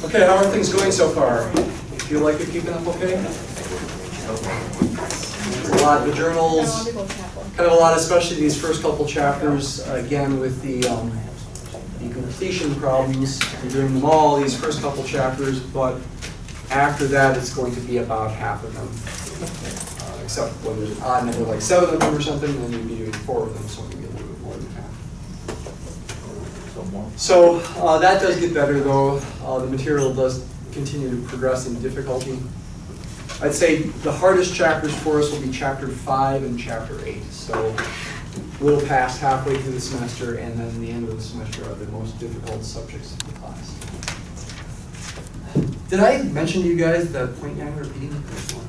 Okay, how are things going so far? Feel like you're keeping up okay? A lot of the journals, kind of a lot, especially these first couple chapters, again with the completion problems. You're doing them all, these first couple chapters, but after that it's going to be about half of them. Except when there's an odd number like 7 of them or something, then you'd be doing 4 of them, so it can be a little bit more than half. So that does get better though. The material does continue to progress in difficulty. I'd say the hardest chapters for us will be chapter 5 and chapter 8. So we'll pass halfway through the semester, and then the end of the semester are the most difficult subjects of the class. Did I mention to you guys the 0.9 repeating the first one?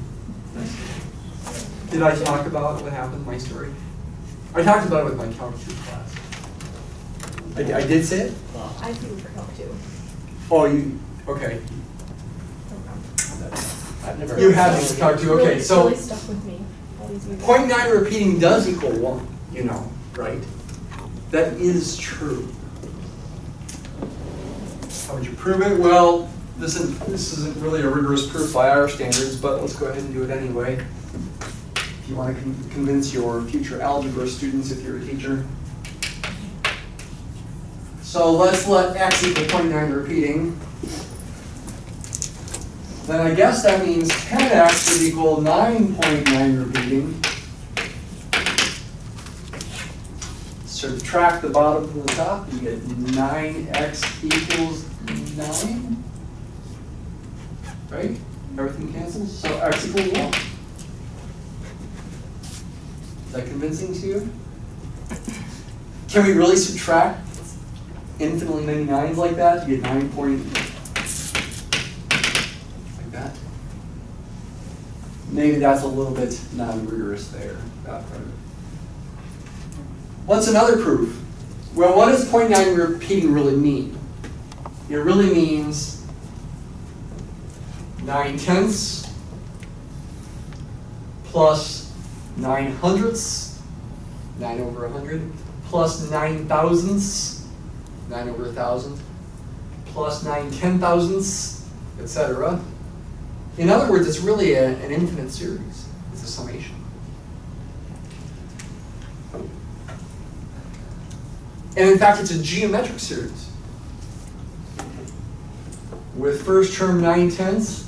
Did I talk about what happened, my story? I talked about it with my Calc 2 class. I did say it? I see it for Calc 2. Oh, you, okay. I've never You heard have of this that. Calc 2, okay. So really stuck with me all these years. 0.9 repeating does equal 1, you know, right? That is true. How would you prove it? Well, this isn't really a rigorous proof by our standards, but let's go ahead and do it anyway. If you want to convince your future algebra students if you're a teacher. So let's let x equal 0.9 repeating. Then I guess that means 10x would equal 9.9 repeating. Subtract the bottom from the top, you get 9x equals 9. Right? Everything cancels, so x equals 1. Is that convincing to you? Can we really subtract infinitely many 9s like that to get 9 point, like that? Maybe that's a little bit non-rigorous there, that part of it. What's another proof? Well, what does 0.9 repeating really mean? It really means 9/10 plus 9/100, 9 over 100, plus 9/1000, 9 over 1,000, plus 9/10,000, etc. In other words, it's really an infinite series. It's a summation. And in fact, it's a geometric series. With first term 9/10,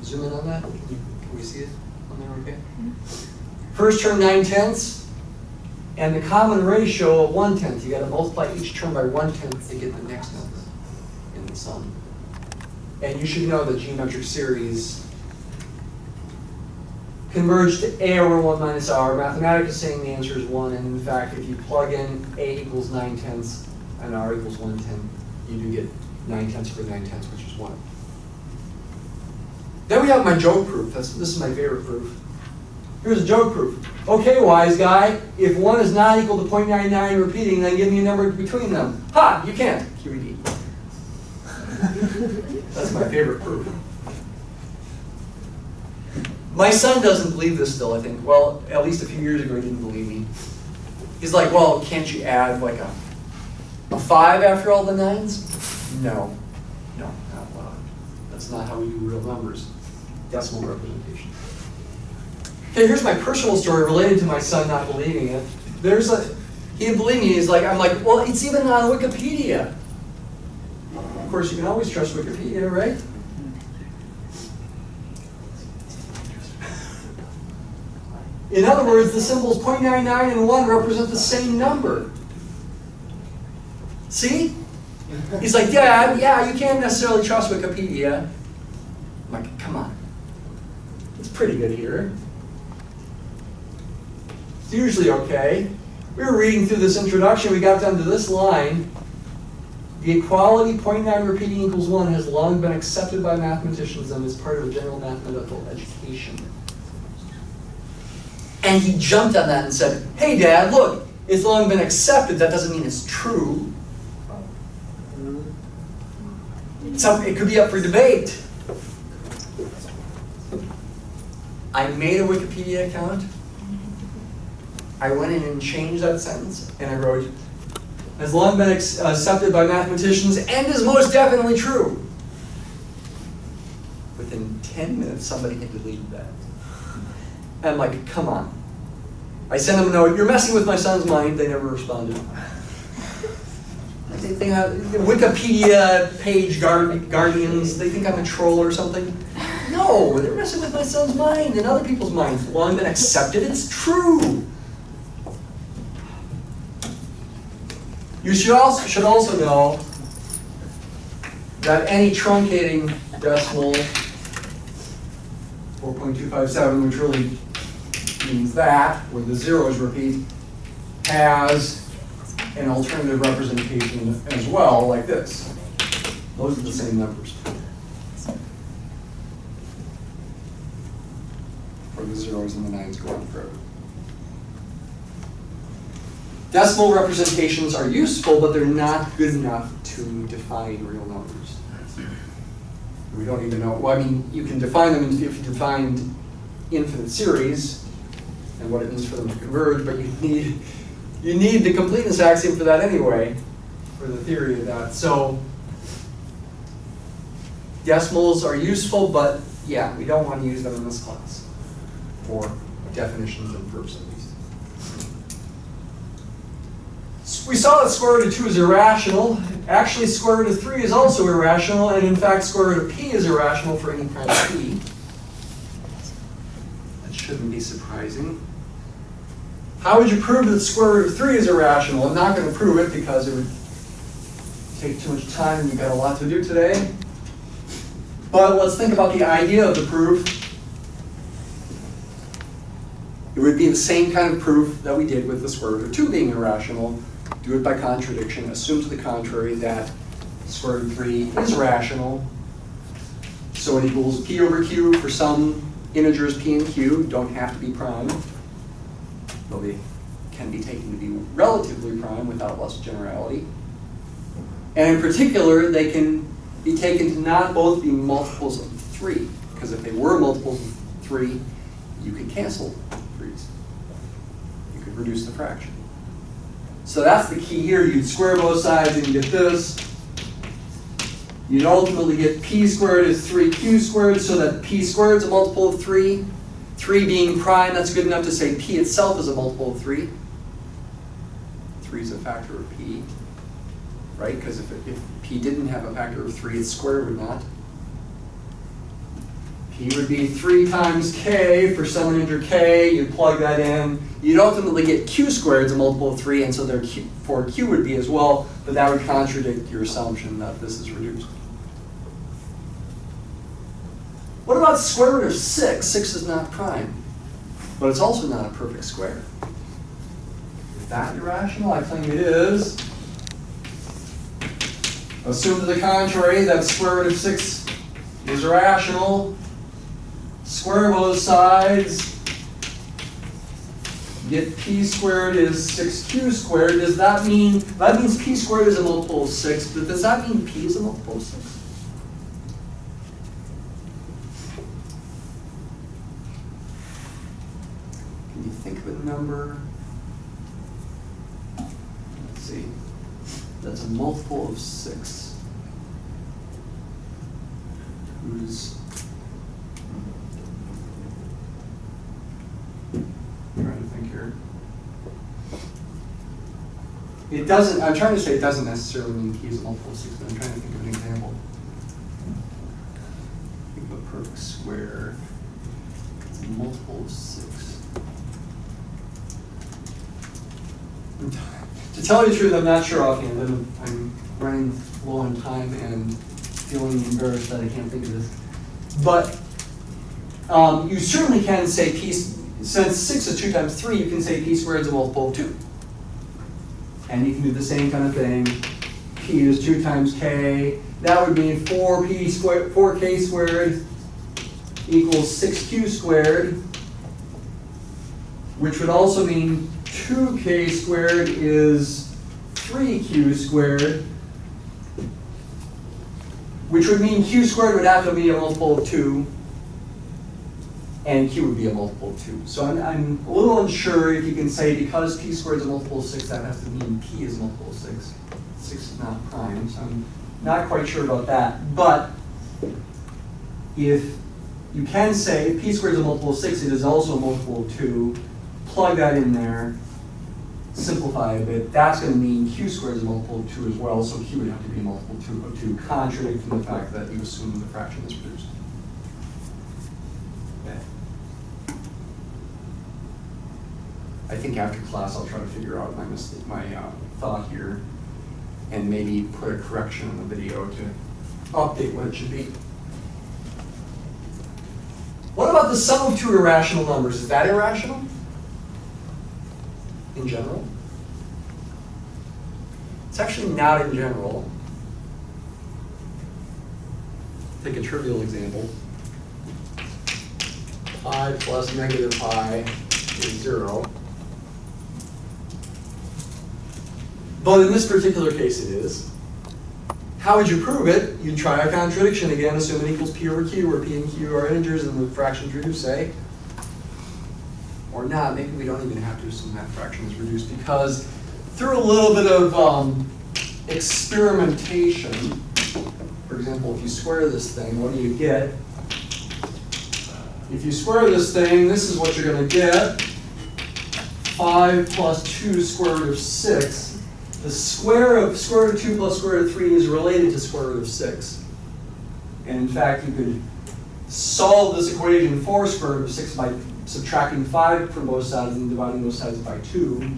zoom in on that. Can we see it on there okay? First term 9/10, and the common ratio of 1/10. You got to multiply each term by 1/10 to get the next number in the sum. And you should know that geometric series converge to a over 1 minus r. Mathematics is saying the answer is 1, and in fact, if you plug in a equals 9/10 and r equals 1/10, you do get 9/10 for 9/10, which is 1. Then we have my joke proof. This is my favorite proof. Here's a joke proof. Okay, wise guy, if 1 is not equal to 0.99 repeating, then give me a number between them. Ha! You can't. QED. That's my favorite proof. My son doesn't believe this still, I think. Well, at least a few years ago, he didn't believe me. He's like, well, can't you add like a 5 after all the 9s? No, not allowed. That's not how we do real numbers. Decimal representation. Okay, here's my personal story related to my son not believing it. He didn't believe me. I'm like, well, it's even on Wikipedia. Of course, you can always trust Wikipedia, right? In other words, the symbols 0.99 and 1 represent the same number. See? He's like, Dad, yeah, you can't necessarily trust Wikipedia. I'm like, come on. It's pretty good here. It's usually okay. We were reading through this introduction. We got down to this line. The equality 0.9 repeating equals 1 has long been accepted by mathematicians and is part of a general mathematical education. And he jumped on that and said, hey, Dad, look, it's long been accepted. That doesn't mean it's true. It could be up for debate. I made a Wikipedia account. I went in and changed that sentence, and I wrote, has long been accepted by mathematicians and is most definitely true. within 10 minutes somebody had deleted that. And I'm like, come on. I sent them a note, you're messing with my son's mind. They never responded. They have Wikipedia page guardians, they think I'm a troll or something. No, they're messing with my son's mind and other people's minds. Well, I'm going to accept it, it's true. You should also know that any truncating decimal, 4.257, which really means that, where the zeros repeat, has an alternative representation as well, like this. Those are the same numbers. Where the zeros and the nines go on forever. Decimal representations are useful, but they're not good enough to define real numbers. We don't even know, well, I mean, you can define them if you defined infinite series and what it means for them to converge, but you need the completeness axiom for that anyway, for the theory of that. So decimals are useful, but yeah, we don't want to use them in this class for definitions and proofs at least. We saw that square root of 2 is irrational. Actually, square root of 3 is also irrational, and in fact, square root of p is irrational for any prime p. That shouldn't be surprising. How would you prove that square root of 3 is irrational? I'm not going to prove it because it would take too much time and you've got a lot to do today. But let's think about the idea of the proof. It would be the same kind of proof that we did with the square root of 2 being irrational. Do it by contradiction. Assume to the contrary that square root of 3 is rational. So it equals p over q for some integers p and q don't have to be prime. Though they can be taken to be relatively prime without less generality. And in particular, they can be taken to not both be multiples of 3. Because if they were multiples of 3, you could cancel 3's. You could reduce the fraction. So that's the key here. You'd square both sides and you get this. You'd ultimately get p squared is 3q squared, so that p squared is a multiple of 3. 3 being prime, that's good enough to say p itself is a multiple of 3. 3 is a factor of p, right? Because if p didn't have a factor of 3, its square would not. P would be 3 times k for some integer k. You'd plug that in. You'd ultimately get q squared is a multiple of 3, and so therefore q would be as well, but that would contradict your assumption that this is reduced. What about square root of 6? 6 is not prime, but it's also not a perfect square. Is that irrational? I claim it is. Assume to the contrary that square root of 6 is irrational. Square both sides. Get p squared is 6q squared. Does that mean, that means p squared is a multiple of 6, but does that mean p is a multiple of 6? Can you think of a number? Let's see. That's a multiple of 6. Whose I'm trying to think here. It doesn't, I'm trying to say it doesn't necessarily mean p is a multiple of 6, but I'm trying to think of an example. Think of a perfect square. It's a multiple of 6. To tell you the truth, I'm not sure offhand. I'm running low on time and feeling embarrassed that I can't think of this. But you certainly can say p, since 6 is 2 times 3, you can say p squared is a multiple of 2. And you can do the same kind of thing. P is 2 times k. That would mean 4k squared equals 6q squared, which would also mean 2k squared is 3q squared, which would mean q squared would have to be a multiple of 2, and q would be a multiple of 2. So I'm a little unsure if you can say because p squared is a multiple of 6, that has to mean p is a multiple of 6. 6 is not prime, so I'm not quite sure about that. But if you can say p squared is a multiple of 6, it is also a multiple of 2, plug that in there, simplify a bit, that's going to mean q squared is a multiple of 2 as well, so q would have to be a multiple of 2, contradicting the fact that you assume the fraction is reduced. Okay. I think after class I'll try to figure out my mistake, my thought here, and maybe put a correction in the video to update what it should be. What about the sum of two irrational numbers? Is that irrational? In general? It's actually not in general. Take a trivial example. Pi plus negative pi is 0. But in this particular case it is. How would you prove it? You'd try a contradiction again, assume it equals p over q, where p and q are integers and the fractions reduce, say. Or not, maybe we don't even have to assume that fraction is reduced, because through a little bit of experimentation, for example, if you square this thing, what do you get? If you square this thing, this is what you're going to get. 5 plus 2 square root of 6. The square root of 2 plus square root of 3 is related to square root of 6. And in fact, you could solve this equation for square root of 6 by subtracting 5 from both sides and dividing both sides by 2.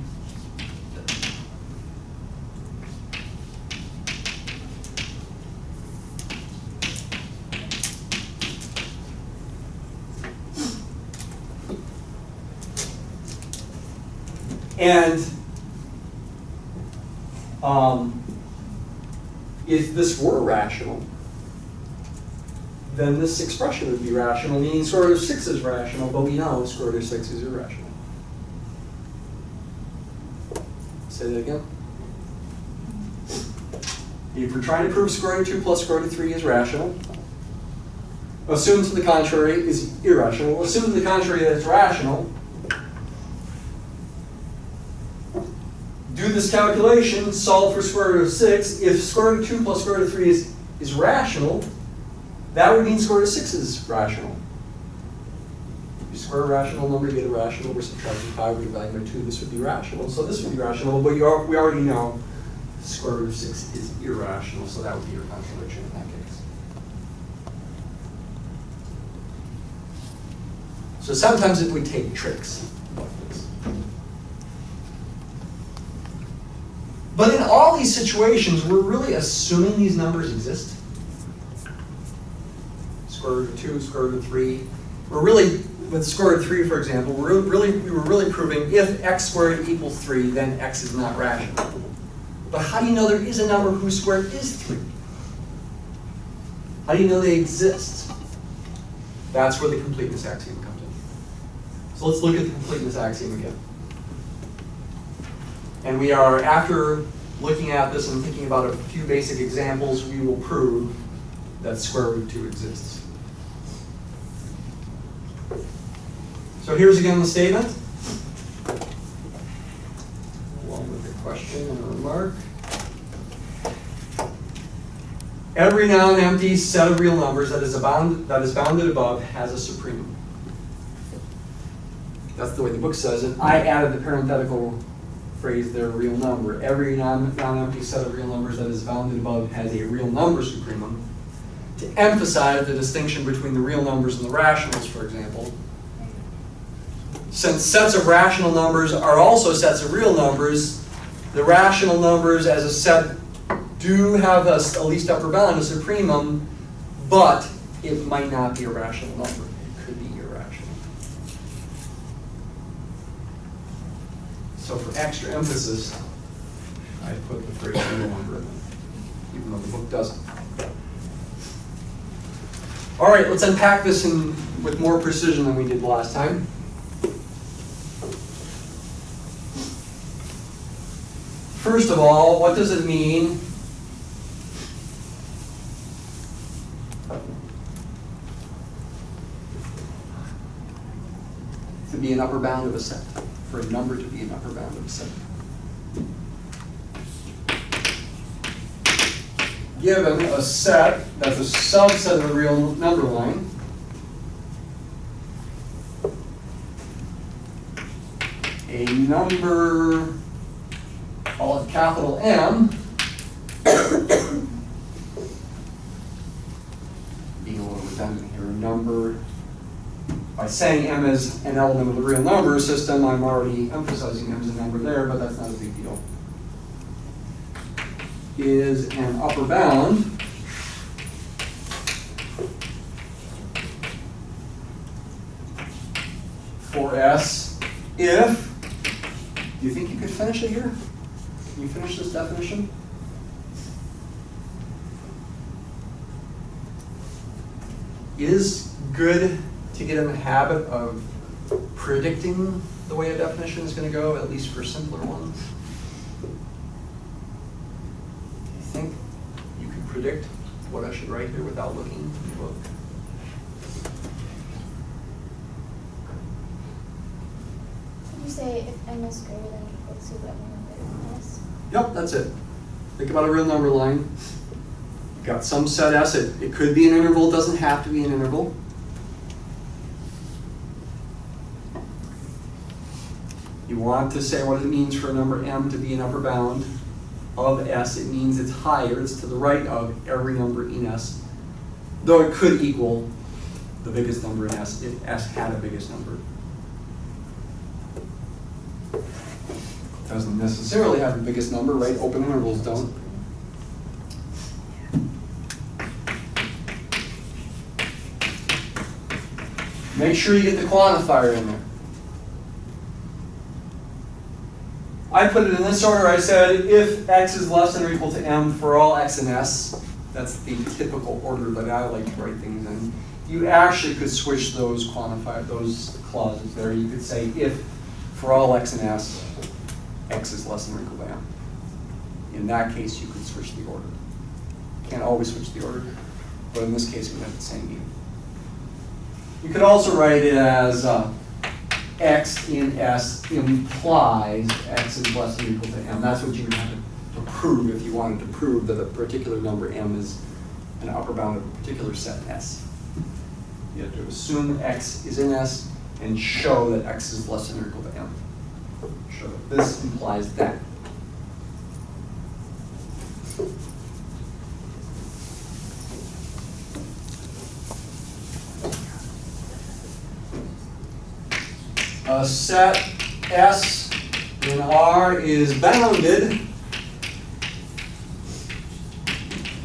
And if this were rational, then this expression would be rational, meaning square root of 6 is rational, but we know square root of 6 is irrational. Say that again. If we're trying to prove square root of 2 plus square root of 3 is rational, assume to the contrary is irrational, assume to the contrary that it's rational, do this calculation, solve for square root of 6. If square root of 2 plus square root of 3 is rational, that would mean square root of 6 is rational. If you square a rational number, you get a rational. We're subtracting 5, we're dividing by 2. This would be rational. So this would be rational, but we already know square root of 6 is irrational, so that would be your contradiction in that case. So sometimes if we take tricks like this. But in all these situations, we're really assuming these numbers exist. Square root of 2, square root of 3. We're really, with square root of 3, for example, we were really proving if x squared equals 3, then x is not rational. But how do you know there is a number whose square root is 3? How do you know they exist? That's where the completeness axiom comes in. So let's look at the completeness axiom again. And we are, after looking at this and thinking about a few basic examples, we will prove that square root of 2 exists. So here's again the statement, along with a question and a remark. Every non-empty set of real numbers that is bounded above has a supremum. That's the way the book says it. I added the parenthetical phrase there, real number. Every non-empty set of real numbers that is bounded above has a real number supremum. To emphasize the distinction between the real numbers and the rationals, for example. Since sets of rational numbers are also sets of real numbers, the rational numbers as a set do have a least upper bound, a supremum, but it might not be a rational number. It could be irrational. So for extra emphasis, I put the phrase real number in, even though the book doesn't. All right, let's unpack this with more precision than we did last time. First of all, what does it mean to be an upper bound of a set? For a number to be an upper bound of a set. given a set that's a subset of a real number line, a number, call it capital M, being a little redundant here, a number, by saying M is an element of the real number system, I'm already emphasizing M as a number there, but that's not a big deal, is an upper bound for S if, do you think you could finish it here? Can you finish this definition? It is good to get in the habit of predicting the way a definition is going to go, at least for simpler ones. Do you think you can predict what I should write here without looking in the book? Did you say if M is greater than or equal to every number in S? Yep, that's it. Think about a real number line. You've got some set S. It could be an interval. It doesn't have to be an interval. You want to say what it means for a number M to be an upper bound of S. It means it's higher. It's to the right of every number in S. Though it could equal the biggest number in S if S had a biggest number. Doesn't necessarily have the biggest number, right? Open intervals don't. Make sure you get the quantifier in there. I put it in this order. I said if X is less than or equal to M for all X and S, that's the typical order that I like to write things in. You actually could switch those those clauses there. You could say if for all X and S, X is less than or equal to M. In that case, you could switch the order. Can't always switch the order, but in this case, we have the same meaning. You could also write it as X in S implies X is less than or equal to M. That's what you would have to prove if you wanted to prove that a particular number M is an upper bound of a particular set S. You have to assume X is in S and show that X is less than or equal to M. Show that this implies that. A set S in R is bounded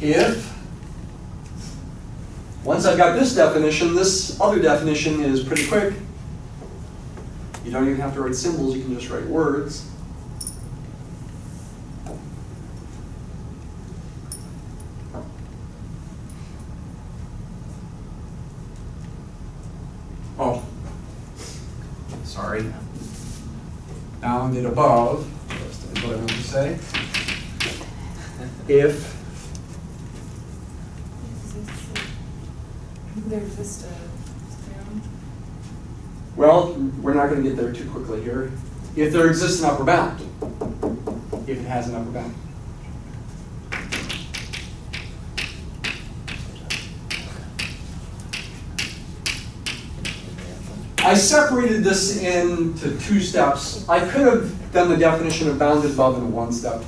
if, once I've got this definition, this other definition is pretty quick. You don't even have to write symbols, you can just write words. Oh, sorry. Bounded above, that's what I meant to say. If There's just a well, we're not going to get there too quickly here. If there exists an upper bound, if it has an upper bound. I separated this into two steps. I could have done the definition of bounded above in one step.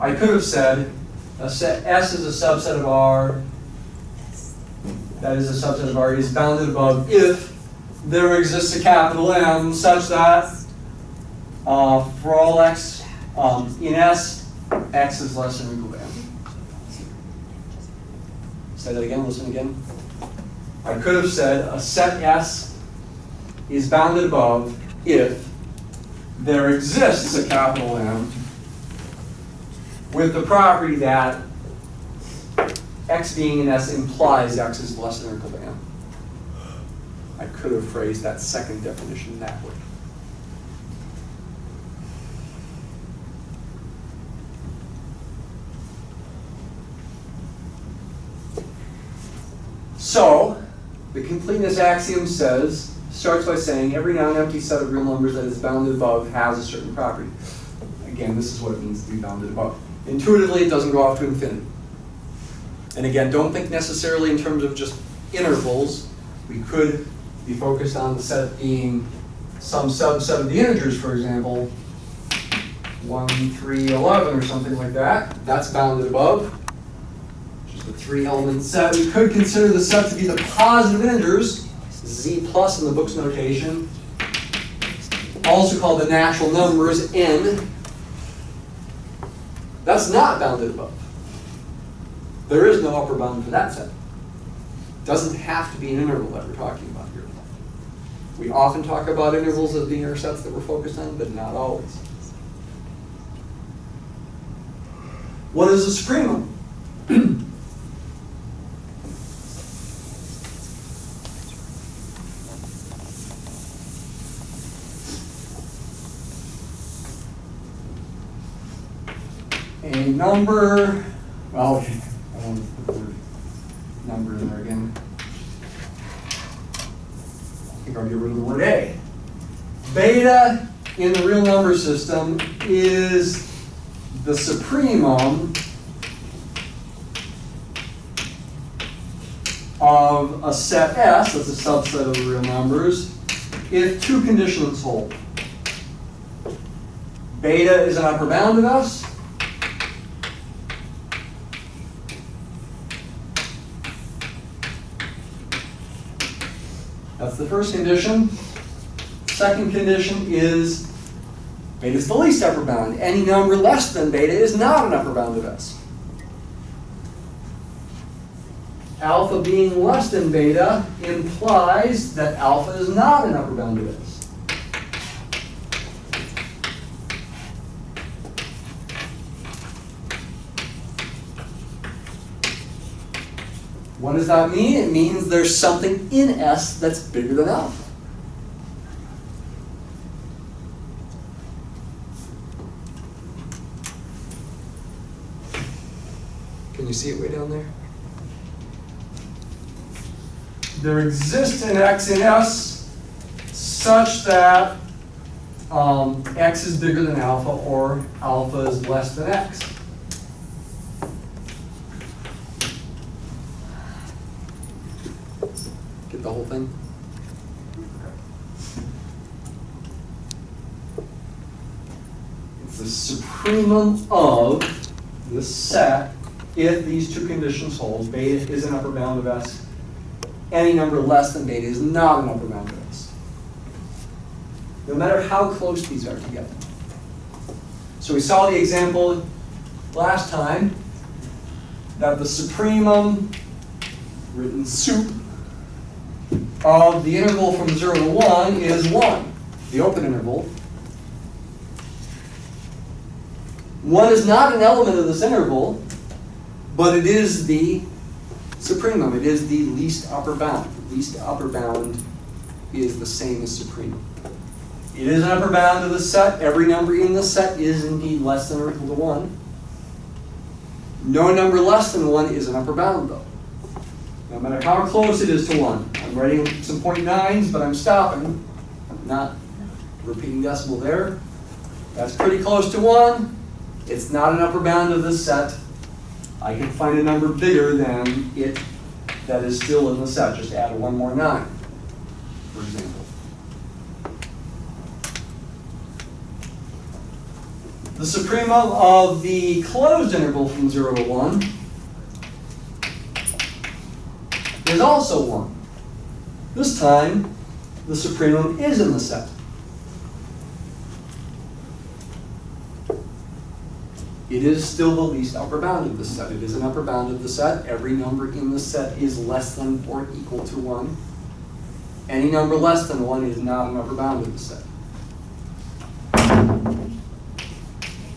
I could have said a set S is a subset of R. That is a subset of R is bounded above if there exists a capital M such that for all X in S, X is less than or equal to M. Say that again, listen again. I could have said a set S is bounded above if there exists a capital M with the property that X being in S implies X is less than or equal to M. I could have phrased that second definition that way. So, the completeness axiom starts by saying every nonempty set of real numbers that is bounded above has a certain property. Again, this is what it means to be bounded above. Intuitively, it doesn't go off to infinity. And again, don't think necessarily in terms of just intervals. We could be focused on the set being some subset of the integers, for example, 1, 3, 11 or something like that. That's bounded above. Just a 3-element set. We could consider the set to be the positive integers, z plus in the book's notation, also called the natural numbers, n. That's not bounded above. There is no upper bound for that set. It doesn't have to be an interval that we're talking about here. We often talk about intervals as being our sets that we're focused on, but not always. What is a supremum? A number, well, okay, I want to put the word number in there again. I think I'll get rid of the word A. Beta in the real number system is the supremum of a set S, that's a subset of the real numbers, if two conditions hold. Beta is an upper bound of S. That's the first condition. Second condition is beta is the least upper bound. Any number less than beta is not an upper bound of S. Alpha being less than beta implies that alpha is not an upper bound of S. What does that mean? It means there's something in S that's bigger than alpha. Can you see it way down there? There exists an X in S such that X is bigger than alpha or alpha is less than X. Get the whole thing? It's the supremum of the set if these two conditions hold. Beta is an upper bound of S. Any number less than beta is not an upper bound of S. No matter how close these are together. So we saw the example last time that the supremum, written sup, of the interval from 0 to 1 is 1, the open interval. 1 is not an element of this interval, but it is the supremum. It is the least upper bound. The least upper bound is the same as supremum. It is an upper bound of the set. Every number in the set is indeed less than or equal to 1. No number less than 1 is an upper bound, though. No matter how close it is to 1. I'm writing some 0.9s, but I'm stopping. I'm not repeating decimal there. That's pretty close to 1. It's not an upper bound of this set. I can find a number bigger than it that is still in the set. Just add one more 9, for example. The supremum of the closed interval from 0 to 1 is also 1. This time, the supremum is in the set. It is still the least upper bound of the set. It is an upper bound of the set. Every number in the set is less than or equal to 1. Any number less than 1 is not an upper bound of the set.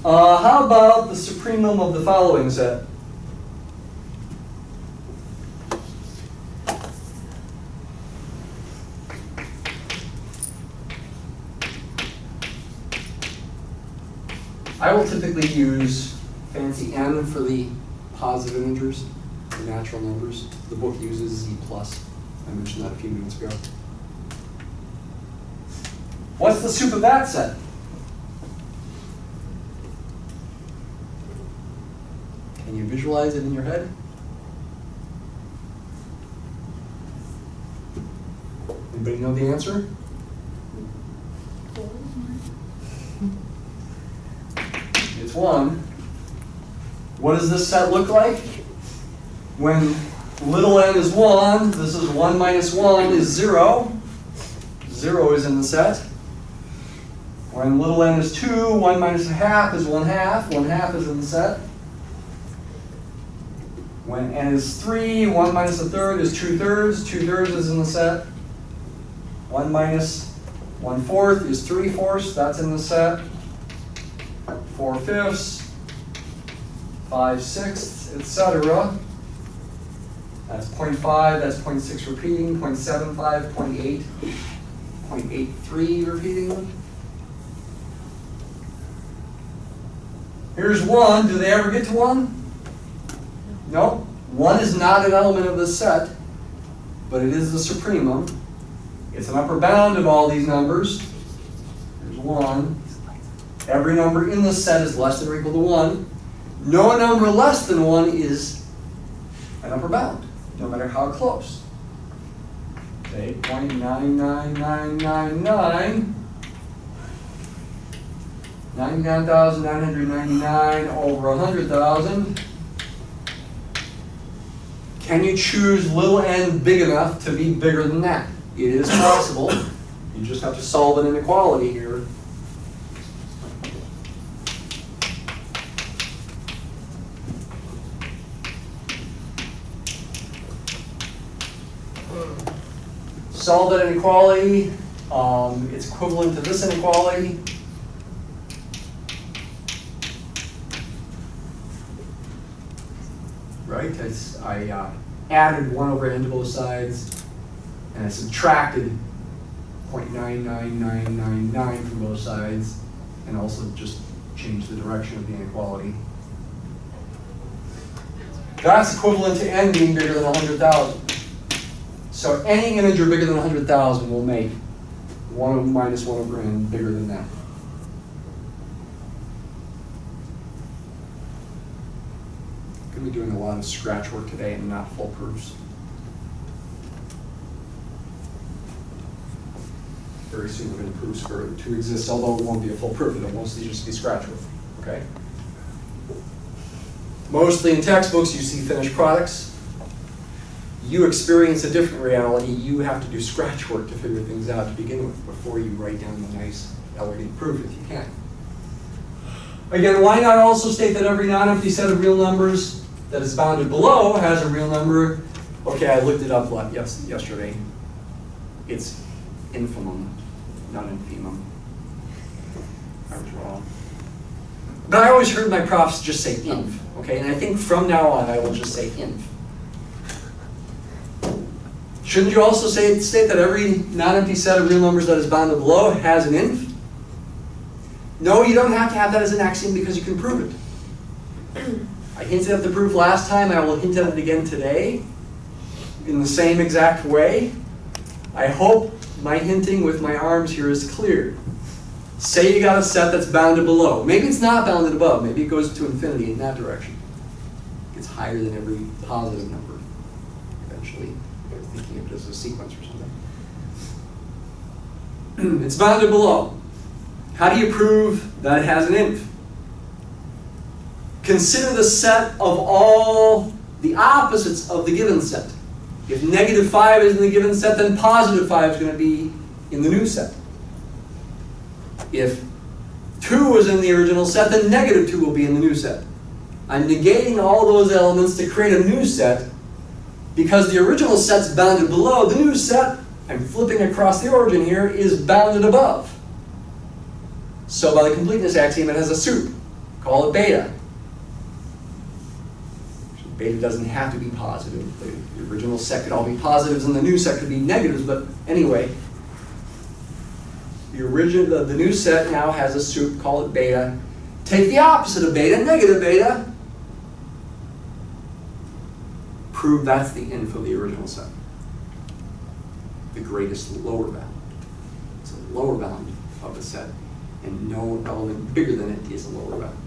How about the supremum of the following set? I will typically use fancy n for the positive integers, the natural numbers. The book uses z plus. I mentioned that a few minutes ago. What's the sup of that set? you visualize it in your head? Anybody know the answer? It's 1. What does this set look like? When little n is 1, this is 1 minus 1 is 0. 0 is in the set. When little n is 2, 1 minus a half is 1/2. 1/2 is in the set. When n is 3, 1 minus a third is 2/3. 2/3 is in the set. 1 minus 1/4 is 3/4. That's in the set. 4/5, 5/6, etc. That's 0.5, that's 0.6 repeating, 0.75, 0.8, 0.83 repeating. Here's 1. Do they ever get to 1? No. 1 is not an element of this set, but it is the supremum. It's an upper bound of all these numbers. Here's 1. Every number in this set is less than or equal to 1. No number less than 1 is an upper bound, no matter how close. Say 0.99999. 99,999 over 100,000. Can you choose little n big enough to be bigger than that? It is possible. You just have to solve an inequality here. Solve that inequality. It's equivalent to this inequality. Right? I added 1 over n to both sides, and I subtracted 0.99999 from both sides, and also just changed the direction of the inequality. That's equivalent to n being bigger than 100,000. So any integer bigger than 100,000 will make 1 minus 1 over n bigger than that. I'm going to be doing a lot of scratch work today and not full proofs. Very soon we're going to prove Sqrt to exist, although it won't be a full proof. It'll mostly just be scratch work. Okay? Mostly in textbooks you see finished products. You experience a different reality. You have to do scratch work to figure things out to begin with before you write down the nice, elegant proof if you can. Again, why not also state that every nonempty set of real numbers that is bounded below has a real number? Okay, I looked it up yesterday. It's infimum, not infimum. I was wrong. But I always heard my profs just say inf, okay? And I think from now on I will just say inf. Shouldn't you also state that every nonempty set of real numbers that is bounded below has an inf? No, you don't have to have that as an axiom because you can prove it. I hinted at the proof last time. I will hint at it again today in the same exact way. I hope my hinting with my arms here is clear. Say you got a set that's bounded below. Maybe it's not bounded above. Maybe it goes to infinity in that direction. It's higher than every positive number eventually. You're thinking of it as a sequence or something. It's bounded below. How do you prove that it has an inf? Consider the set of all the opposites of the given set. If -5 is in the given set, then +5 is going to be in the new set. If 2 is in the original set, then -2 will be in the new set. I'm negating all those elements to create a new set. Because the original set's bounded below, the new set, I'm flipping across the origin here, is bounded above. So by the completeness axiom, it has a sup. Call it beta. Beta doesn't have to be positive. The original set could all be positives, and the new set could be negatives. But anyway, the new set now has a sup. Call it beta. Take the opposite of beta, negative beta. Prove that's the inf of the original set. The greatest lower bound. It's a lower bound of the set. And no element bigger than it is a lower bound.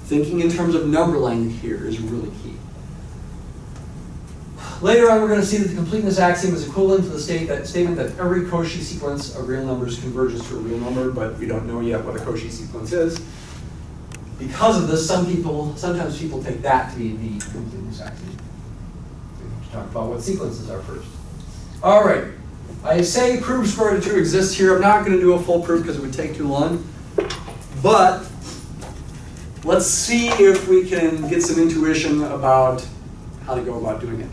Thinking in terms of number line here is really key. Later on, we're going to see that the completeness axiom is equivalent to the statement that every Cauchy sequence of real numbers converges to a real number, but we don't know yet what a Cauchy sequence is. Because of this, sometimes people take that to be the completeness axiom. We have to talk about what sequences are first. All right. I say prove square root of 2 exists here. I'm not going to do a full proof because it would take too long. But let's see if we can get some intuition about how to go about doing it.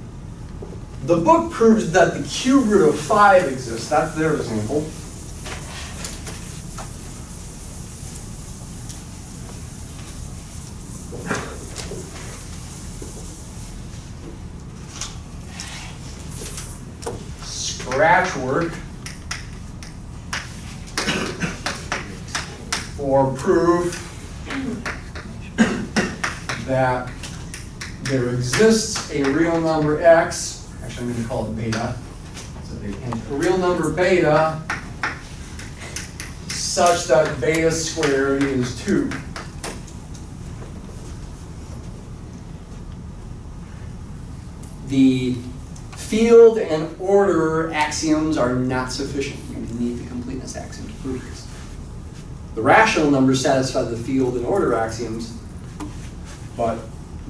The book proves that the cube root of 5 exists. That's their example. Scratch work for proof that there exists a real number x. Actually, I'm going to call it beta. So a real number beta such that beta squared is 2. The field and order axioms are not sufficient. You need the completeness axiom to prove this. The rational numbers satisfy the field and order axioms, but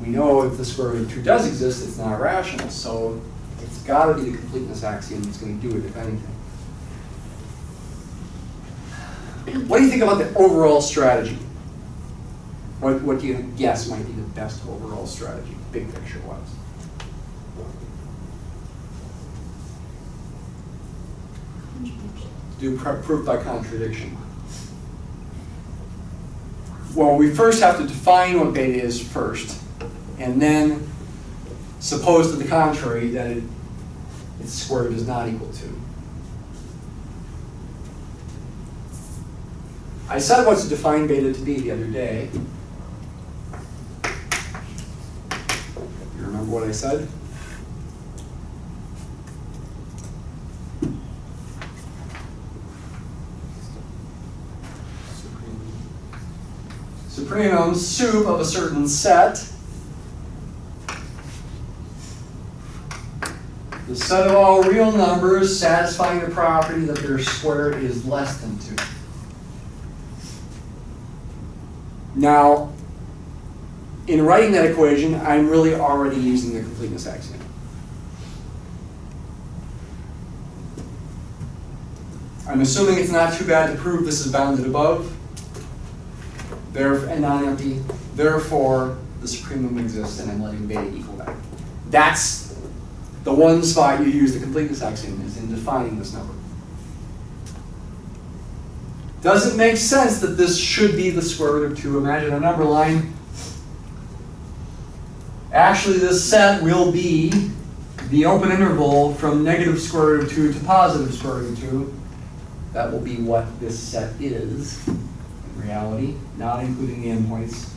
we know if the square root of 2 does exist, it's not rational. So it's got to be the completeness axiom that's going to do it, if anything. What do you think about the overall strategy? What do you guess might be the best overall strategy, big picture-wise? Do proof by contradiction. Well, we first have to define what beta is first, and then suppose to the contrary that its square root is not equal to. I said what to define beta to be the other day. You remember what I said? Supremum sup of a certain set. The set of all real numbers satisfying the property that their square is less than 2. Now, in writing that equation, I'm really already using the completeness axiom. I'm assuming it's not too bad to prove this is bounded above. And nonempty. Therefore, the supremum exists, and I'm letting beta equal that. That's the one spot you use the completeness axiom, is in defining this number. Does it make sense that this should be the square root of 2? Imagine a number line. Actually, this set will be the open interval from negative square root of 2 to positive square root of 2. That will be what this set is. Reality, not including the endpoints.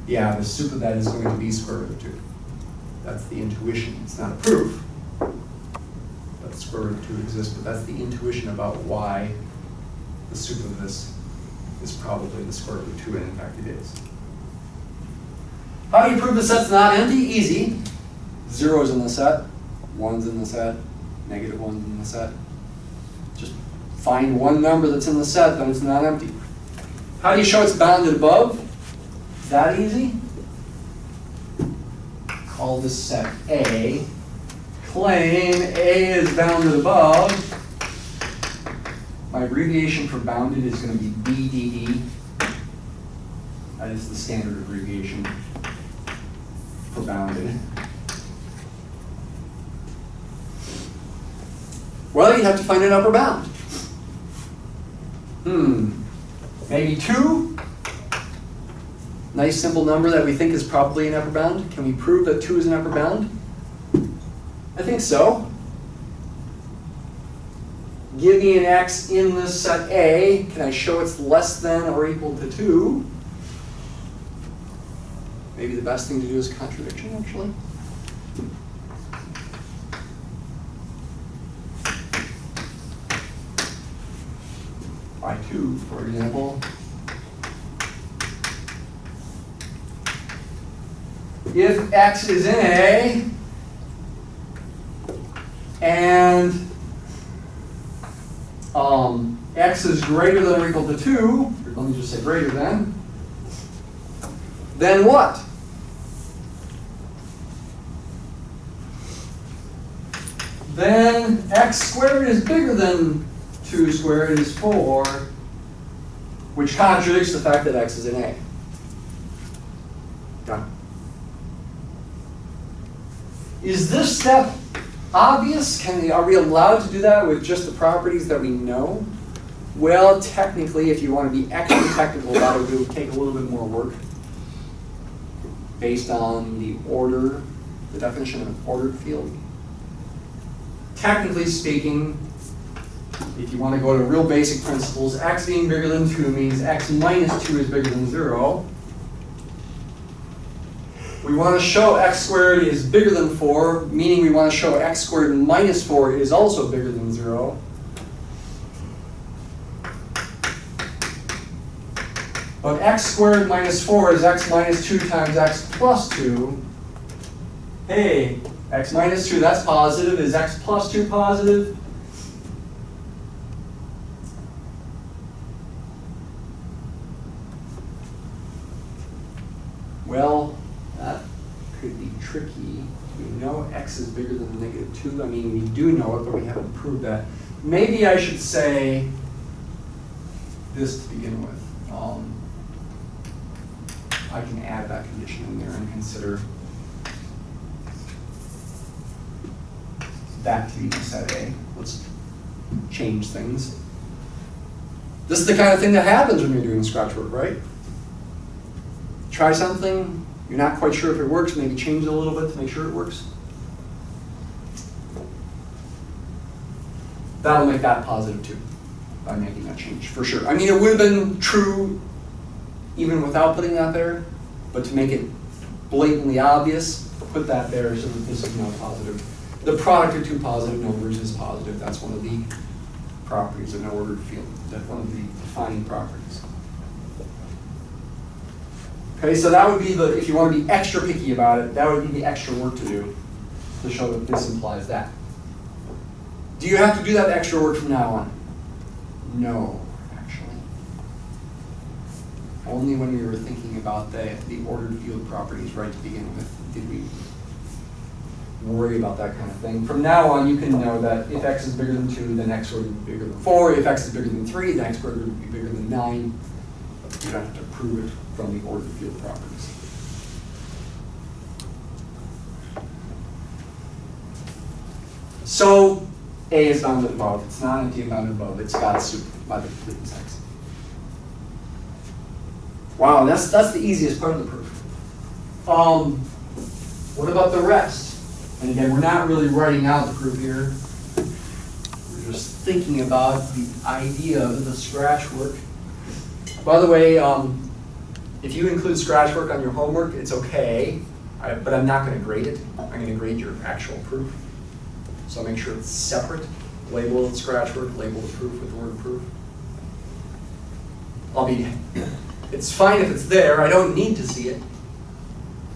Yeah, the sup of that is going to be square root of 2. That's the intuition. It's not a proof that square root of 2 exists, but that's the intuition about why the sup of this is probably the square root of 2, and in fact it is. How do you prove the set's not empty? Easy. 0's in the set, 1's in the set, negative 1's in the set. Just find one number that's in the set, then it's not empty. How do you show it's bounded above? Is that easy? Call this set A. Claim A is bounded above. My abbreviation for bounded is going to be BDD. That is the standard abbreviation for bounded. Well, you have to find an upper bound. Maybe 2? Nice simple number that we think is probably an upper bound. Can we prove that 2 is an upper bound? I think so. Give me an x in this set A. Can I show it's less than or equal to 2? Maybe the best thing to do is contradiction, actually. By 2, for example. if x is in A and x is greater than or equal to 2, let me just say greater than, then what? Then x squared is bigger than 2 squared is 4, which contradicts the fact that x is in A. Done. Is this step obvious? Are we allowed to do that with just the properties that we know? Well, technically, if you want to be extra technical about it, it would take a little bit more work based on the order, the definition of an ordered field. Technically speaking, if you want to go to real basic principles, x being bigger than 2 means x minus 2 is bigger than 0. We want to show x squared is bigger than 4, meaning we want to show x squared minus 4 is also bigger than 0. But x squared minus 4 is x minus 2 times x plus 2. Hey, x minus 2, that's positive. Is x plus 2 positive? Well, that could be tricky. We know x is bigger than negative 2. I mean, we do know it, but we haven't proved that. Maybe I should say this to begin with. I can add that condition in there and consider that to be set A. Let's change things. This is the kind of thing that happens when you're doing scratch work, right? Try something, you're not quite sure if it works, maybe change it a little bit to make sure it works. That'll make that positive too, by making that change, for sure. I mean, it would have been true even without putting that there, but to make it blatantly obvious, put that there so that this is now positive. The product of two positive numbers is positive. That's one of the properties of an ordered field. That's one of the defining properties. Okay, so that would be the, if you want to be extra picky about it, that would be the extra work to do to show that this implies that. Do you have to do that extra work from now on? No, actually. Only when we were thinking about the ordered field properties right to begin with did we worry about that kind of thing. From now on, you can know that if x is bigger than 2, then x squared would be bigger than 4. If x is bigger than 3, then x squared would be bigger than 9. You don't have to prove it from the ordered field properties. So A is bounded above. It's nonempty and bounded above. It's got sup by the completeness axiom. Wow, that's the easiest part of the proof. What about the rest? And again, we're not really writing out the proof here. We're just thinking about the idea of the scratch work. By the way, if you include scratch work on your homework, it's okay, but I'm not going to grade it. I'm going to grade your actual proof. So make sure it's separate. Label it scratch work, label the proof with the word proof. It's fine if it's there. I don't need to see it,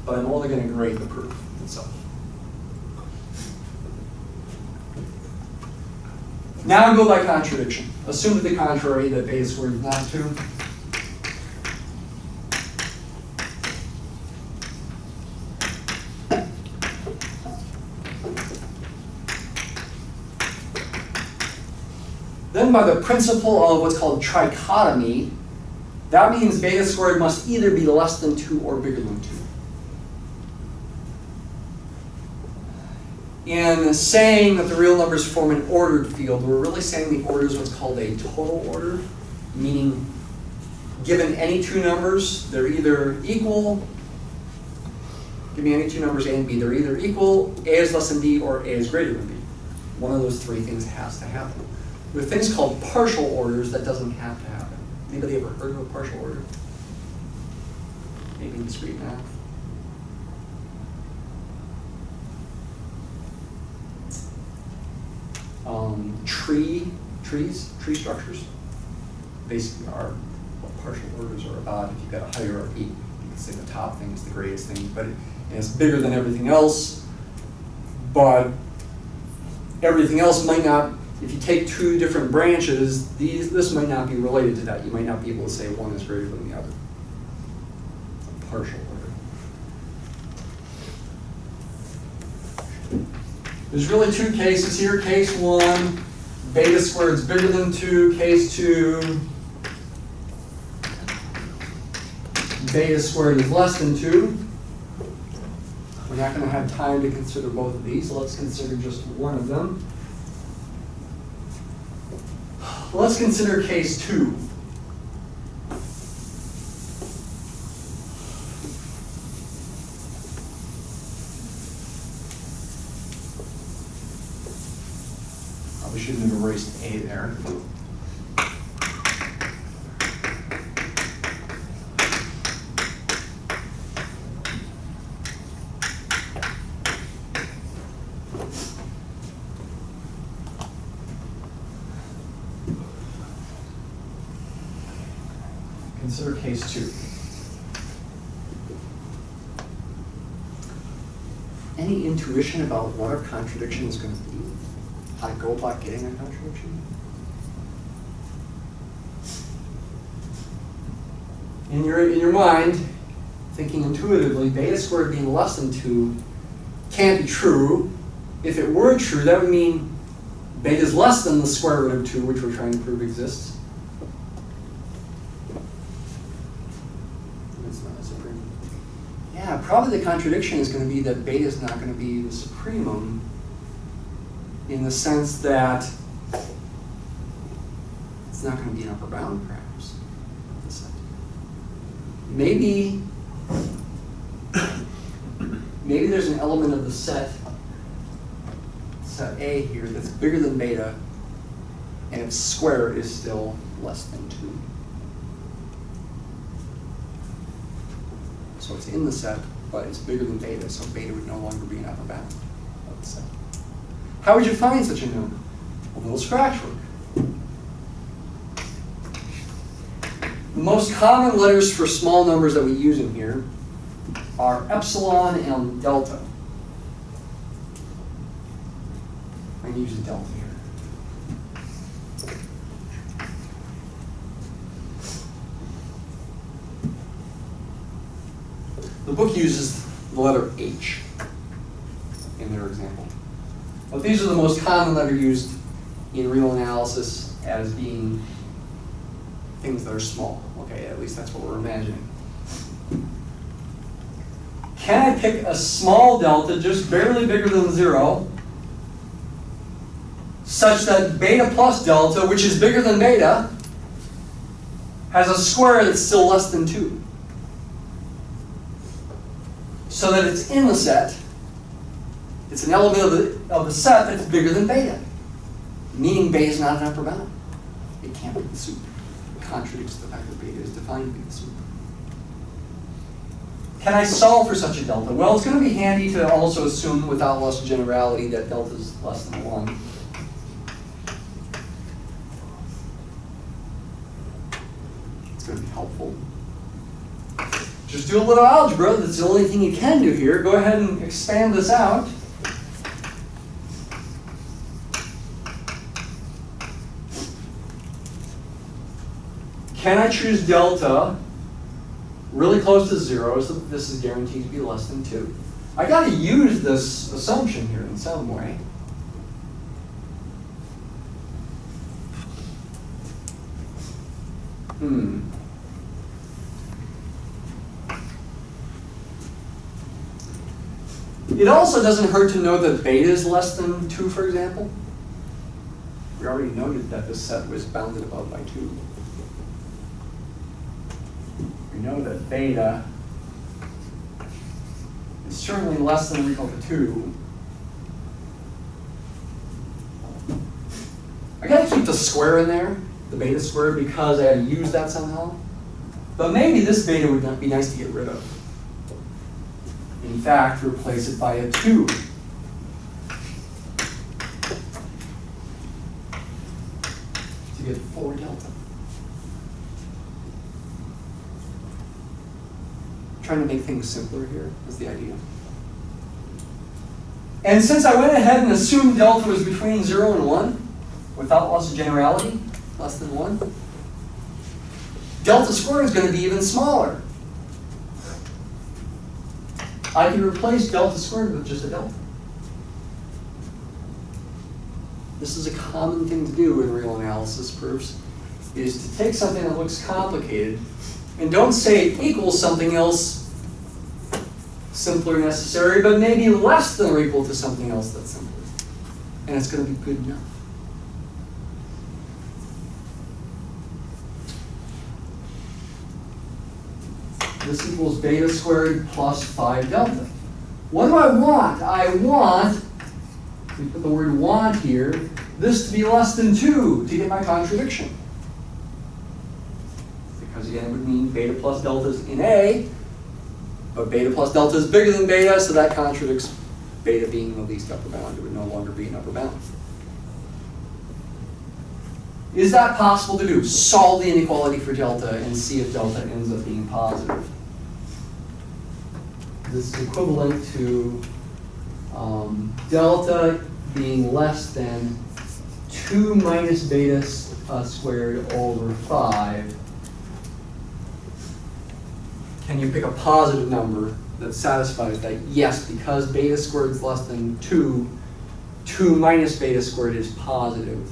but I'm only going to grade the proof itself. Now go by contradiction. Assume to the contrary that beta squared is not 2. Then by the principle of what's called trichotomy, that means beta squared must either be less than 2 or bigger than 2. In saying that the real numbers form an ordered field, we're really saying the order is what's called a total order, meaning given any two numbers, they're either equal. Give me any two numbers, A and B. They're either equal, A is less than B, or A is greater than B. One of those three things has to happen. With things called partial orders, that doesn't have to happen. Anybody ever heard of a partial order? Maybe in discrete math? Tree structures basically are what partial orders are about. If you've got a hierarchy, you can say the top thing is the greatest thing. But And it's bigger than everything else, but everything else might not, if you take two different branches, this might not be related to that. You might not be able to say one is greater than the other. A partial order. There's really two cases here. Case 1, beta squared is bigger than 2. Case 2, beta squared is less than 2. We're not going to have time to consider both of these, so let's consider just one of them. Let's consider case 2. Probably shouldn't have erased A there. Consider case 2. Any intuition about what a contradiction is going to be? How to go about getting a contradiction? In your mind, thinking intuitively, beta squared being less than 2 can't be true. If it were true, that would mean beta is less than the square root of 2, which we're trying to prove exists. Yeah, probably the contradiction is going to be that beta is not going to be the supremum in the sense that it's not going to be an upper bound, perhaps. Maybe there's an element of the set A here that's bigger than beta, and its square is still less than 2. So it's in the set, but it's bigger than beta, so beta would no longer be an upper bound of the set. How would you find such a number? A little scratch work. The most common letters for small numbers that we use in here are epsilon and delta. I'm going to use a delta here. The book uses the letter H in their example. But these are the most common letters used in real analysis as being things that are small. Okay, at least that's what we're imagining. Can I pick a small delta, just barely bigger than 0, such that beta plus delta, which is bigger than beta, has a square that's still less than 2? So that it's in the set. It's an element of the set that's bigger than beta, meaning beta is not an upper bound. It can't be the sup. It contradicts the fact that beta is defined to be the sup. Can I solve for such a delta? Well, it's going to be handy to also assume, without loss of generality, that delta is less than 1. It's going to be helpful. Just do a little algebra. That's the only thing you can do here. Go ahead and expand this out. Can I choose delta really close to 0 so that this is guaranteed to be less than 2? I got to use this assumption here in some way. It also doesn't hurt to know that beta is less than 2, for example. We already noted that this set was bounded above by 2. We know that beta is certainly less than or equal to 2. I got to keep the square in there, the beta square, because I had to use that somehow. But maybe this beta would not be nice to get rid of. In fact, replace it by a 2. To get 4 delta. Trying to make things simpler here is the idea. And since I went ahead and assumed delta was between 0 and 1, without loss of generality, less than 1, delta squared is going to be even smaller. I can replace delta squared with just a delta. This is a common thing to do in real analysis proofs, is to take something that looks complicated and don't say it equals something else simpler necessary, but maybe less than or equal to something else that's simpler. And it's going to be good enough. This equals beta squared plus 5 delta. What do I want? I want, we put the word want here, this to be less than 2 to get my contradiction. Because again, it would mean beta plus delta is in A, but beta plus delta is bigger than beta, so that contradicts beta being the least upper bound. It would no longer be an upper bound. Is that possible to do? Solve the inequality for delta and see if delta ends up being positive. This is equivalent to delta being less than 2 minus beta squared over 5. Can you pick a positive number that satisfies that? Yes, because beta squared is less than 2, 2 minus beta squared is positive.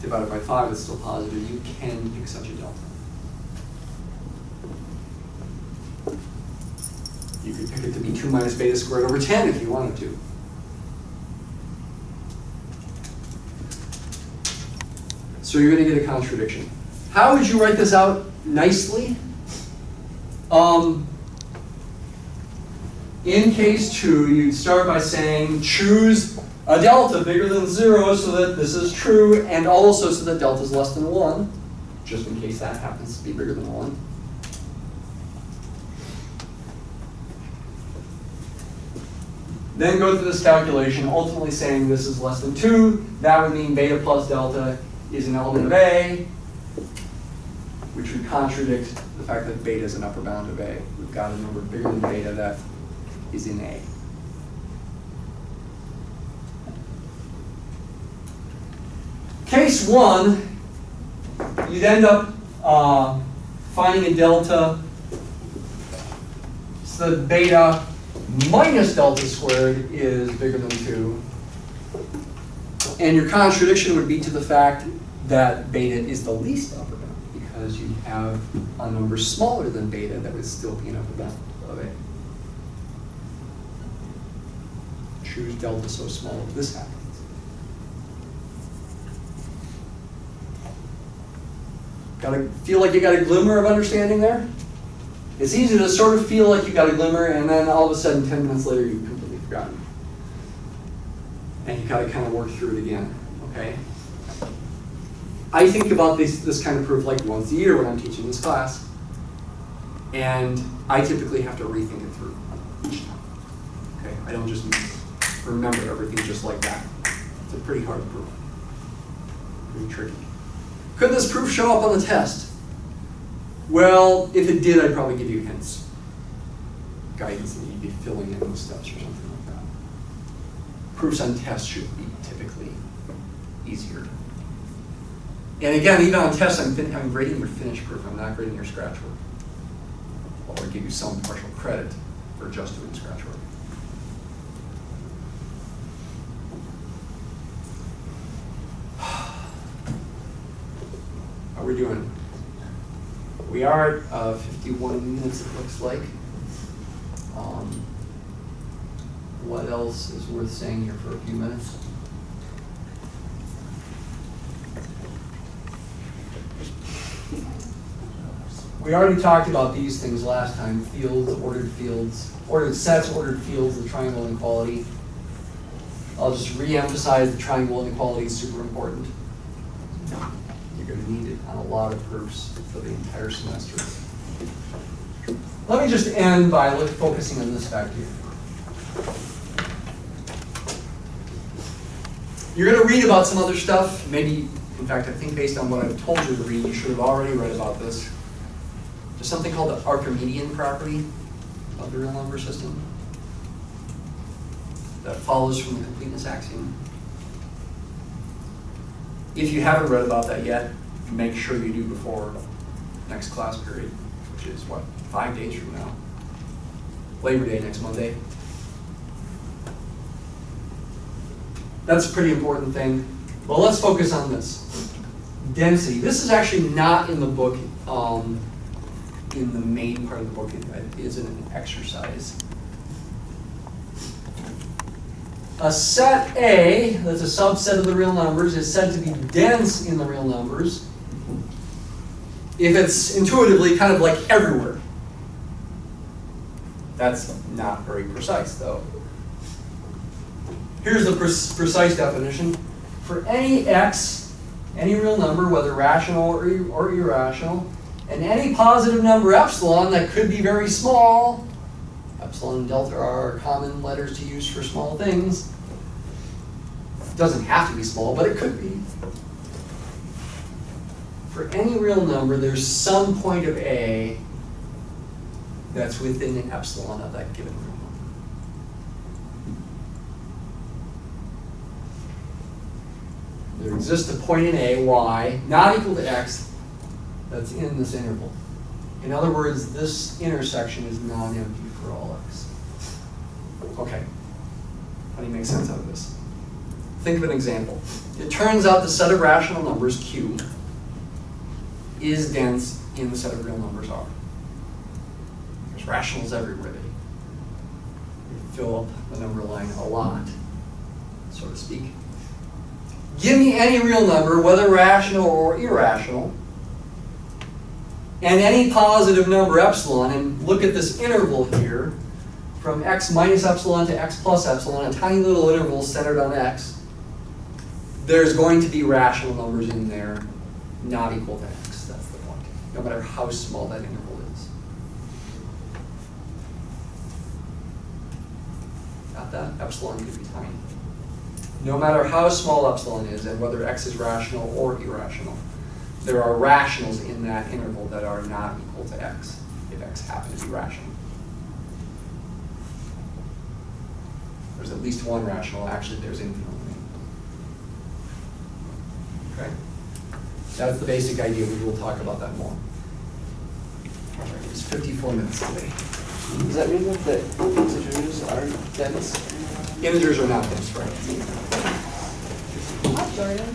Divided by 5 is still positive. You can pick such a delta. You could pick it to be 2 minus beta squared over 10 if you wanted to. So you're going to get a contradiction. How would you write this out nicely? In case 2, you'd start by saying choose a delta bigger than 0 so that this is true, and also so that delta is less than 1, just in case that happens to be bigger than 1. Then go through this calculation, ultimately saying this is less than 2. That would mean beta plus delta is an element of A, which would contradict the fact that beta is an upper bound of A. We've got a number bigger than beta that is in A. Case 1, you'd end up finding a delta so that beta minus delta squared is bigger than 2. And your contradiction would be to the fact that beta is the least upper bound, because you have a number smaller than beta that would still be an upper bound of A. Choose delta so small that this happens. Feel like you got a glimmer of understanding there? It's easy to sort of feel like you got a glimmer, and then all of a sudden 10 minutes later you've completely forgotten. And you got to kind of work through it again, okay? I think about this kind of proof like once a year when I'm teaching this class, and I typically have to rethink it through each time. Okay, I don't just remember everything just like that. It's a pretty hard proof, pretty tricky. Could this proof show up on the test? Well, if it did, I'd probably give you hints, guidance, and you'd be filling in those steps or something like that. Proofs on tests should be typically easier. And again, even on tests, I'm grading your finished proof. I'm not grading your scratch work. Well, I'll give you some partial credit for just doing scratch work. How are we doing? We are at 51 minutes, it looks like. What else is worth saying here for a few minutes? We already talked about these things last time: fields, ordered sets, ordered fields, the triangle inequality. I'll just re-emphasize the triangle inequality is super important. You're going to need it on a lot of proofs for the entire semester. Let me just end by focusing on this fact here. You're going to read about some other stuff. Maybe, in fact, I think based on what I've told you to read, you should have already read about this. There's something called the Archimedean property. of the real number system that follows from the completeness axiom. If you haven't read about that yet, make sure you do before next class period, which is what, 5 days from now? Labor Day next Monday. That's a pretty important thing. Well, let's focus on this. Density. This is actually not in the book, in the main part of the book. It is an exercise. A set A, that's a subset of the real numbers, is said to be dense in the real numbers if it's intuitively kind of like everywhere. That's not very precise, though. Here's the precise definition. For any x, any real number, whether rational or irrational, and any positive number epsilon that could be very small, epsilon and delta are common letters to use for small things. It doesn't have to be small, but it could be. For any real number, there's some point of A that's within the epsilon of that given real number. There exists a point in A, y, not equal to x, that's in this interval. In other words, this intersection is nonempty for all x. Okay, how do you make sense out of this? Think of an example. It turns out the set of rational numbers, q, is dense in the set of real numbers, r. There's rationals everywhere. They fill up the number line a lot, so to speak. Give me any real number, whether rational or irrational, and any positive number epsilon, and look at this interval here, from x minus epsilon to x plus epsilon, a tiny little interval centered on x. There's going to be rational numbers in there not equal to x. That's the point, no matter how small that interval is. Got that? Epsilon could be tiny. No matter how small epsilon is, and whether x is rational or irrational, there are rationals in that interval that are not equal to x, if x happens to be rational. There's at least one rational. Actually, there's infinitely. Okay? That's the basic idea. We will talk about that more. All right, it's 54 minutes today. Does that mean that the integers are dense? Integers are not dense, right? Jordan.